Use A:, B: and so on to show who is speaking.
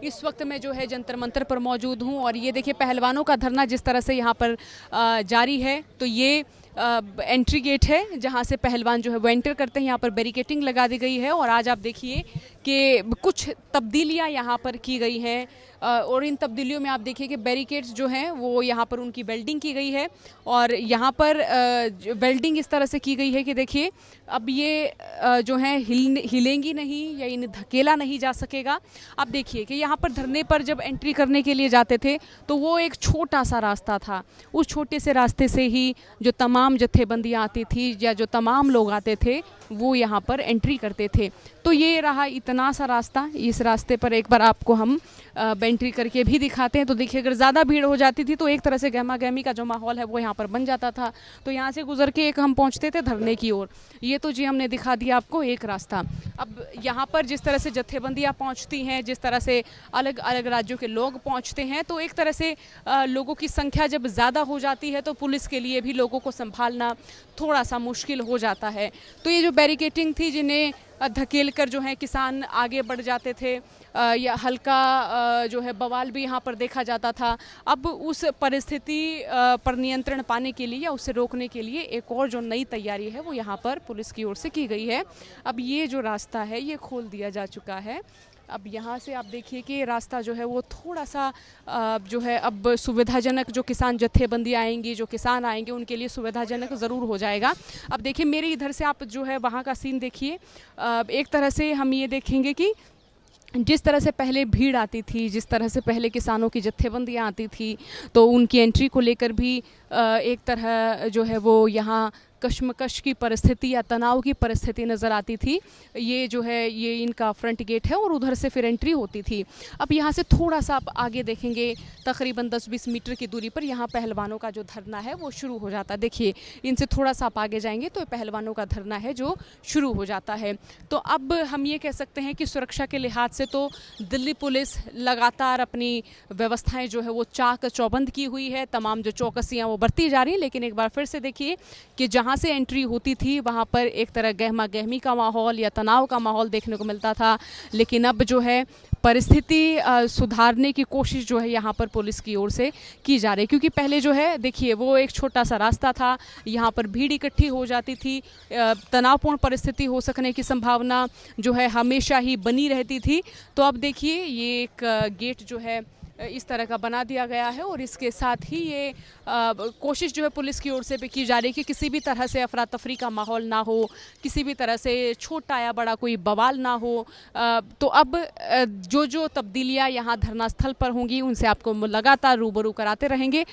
A: इस वक्त मैं जो है जंतर मंतर पर मौजूद हूँ और ये देखिए पहलवानों का धरना जिस तरह से यहाँ पर जारी है। तो ये एंट्री गेट है जहाँ से पहलवान जो है वो एंटर करते हैं। यहाँ पर बैरिकेटिंग लगा दी गई है और आज आप देखिए कि कुछ तब्दीलियाँ यहाँ पर की गई हैं और इन तब्दीलियों में आप देखिए कि बैरिकेड्स जो हैं वो यहाँ पर उनकी वेल्डिंग की गई है और यहाँ पर वेल्डिंग इस तरह से की गई है कि देखिए अब ये जो है हिलेंगी नहीं या इन्हें धकेला नहीं जा सकेगा। अब देखिए कि यहाँ पर धरने पर जब एंट्री करने के लिए जाते थे तो वो एक छोटा सा रास्ता था। उस छोटे से रास्ते से ही जो तमाम जत्थेबंदियाँ आती थी या जो तमाम लोग आते थे वो यहाँ पर एंट्री करते थे। तो ये रहा इतना सा रास्ता। इस रास्ते पर एक बार आपको हम एंट्री करके भी दिखाते हैं। तो देखिए अगर ज़्यादा भीड़ हो जाती थी तो एक तरह से गहमा गहमी का जो माहौल है वो यहाँ पर बन जाता था। तो यहाँ से गुजर के एक हम पहुँचते थे धरने की ओर। ये तो जी हमने दिखा दिया आपको एक रास्ता। अब यहाँ पर जिस तरह से जत्थेबंदियाँ पहुँचती हैं, जिस तरह से अलग अलग राज्यों के लोग पहुँचते हैं, तो एक तरह से लोगों की संख्या जब ज़्यादा हो जाती है तो पुलिस के लिए भी लोगों को संभालना थोड़ा सा मुश्किल हो जाता है। तो ये जो बैरिकेटिंग थी जिन्हें धकेल कर जो है किसान आगे बढ़ जाते थे या हल्का जो है बवाल भी यहाँ पर देखा जाता था। अब उस परिस्थिति पर नियंत्रण पाने के लिए या उसे रोकने के लिए एक और जो नई तैयारी है वो यहाँ पर पुलिस की ओर से की गई है। अब ये जो रास्ता है ये खोल दिया जा चुका है। अब यहाँ से आप देखिए कि रास्ता जो है वो थोड़ा सा जो है अब सुविधाजनक, जो किसान जत्थेबंदी आएंगी, जो किसान आएंगे उनके लिए सुविधाजनक ज़रूर हो जाएगा। अब देखिए मेरे इधर से आप जो है वहाँ का सीन देखिए। एक तरह से हम ये देखेंगे कि जिस तरह से पहले भीड़ आती थी, जिस तरह से पहले किसानों की जत्थेबंदियाँ आती थी, तो उनकी एंट्री को लेकर भी एक तरह जो है वो यहाँ कश्मकश की परिस्थिति या तनाव की परिस्थिति नज़र आती थी। ये जो है ये इनका फ्रंट गेट है और उधर से फिर एंट्री होती थी। अब यहाँ से थोड़ा सा आप आगे देखेंगे तकरीबन 10-20 मीटर की दूरी पर यहाँ पहलवानों का जो धरना है वो शुरू हो जाता है। देखिए इनसे थोड़ा सा आप आगे जाएंगे तो पहलवानों का धरना है जो शुरू हो जाता है। तो अब हम ये कह सकते हैं कि सुरक्षा के लिहाज से तो दिल्ली पुलिस लगातार अपनी व्यवस्थाएं जो है वो चाक चौबंद की हुई है। तमाम जो चौकसियाँ वो बढ़ती जा रही हैं। लेकिन एक बार फिर से देखिए कि जहाँ से एंट्री होती थी वहाँ पर एक तरह गहमा गहमी का माहौल या तनाव का माहौल देखने को मिलता था। लेकिन अब जो है परिस्थिति सुधारने की कोशिश जो है यहाँ पर पुलिस की ओर से की जा रही है। क्योंकि पहले जो है देखिए वो एक छोटा सा रास्ता था, यहाँ पर भीड़ इकट्ठी हो जाती थी, तनावपूर्ण परिस्थिति हो सकने की संभावना जो है हमेशा ही बनी रहती थी। तो अब देखिए ये एक गेट जो है इस तरह का बना दिया गया है और इसके साथ ही ये कोशिश जो है पुलिस की ओर से भी की जा रही है कि किसी भी तरह से अफरा तफरी का माहौल ना हो, किसी भी तरह से छोटा या बड़ा कोई बवाल ना हो। तो अब जो जो तब्दीलियां यहाँ धरना स्थल पर होंगी उनसे आपको लगातार रूबरू कराते रहेंगे।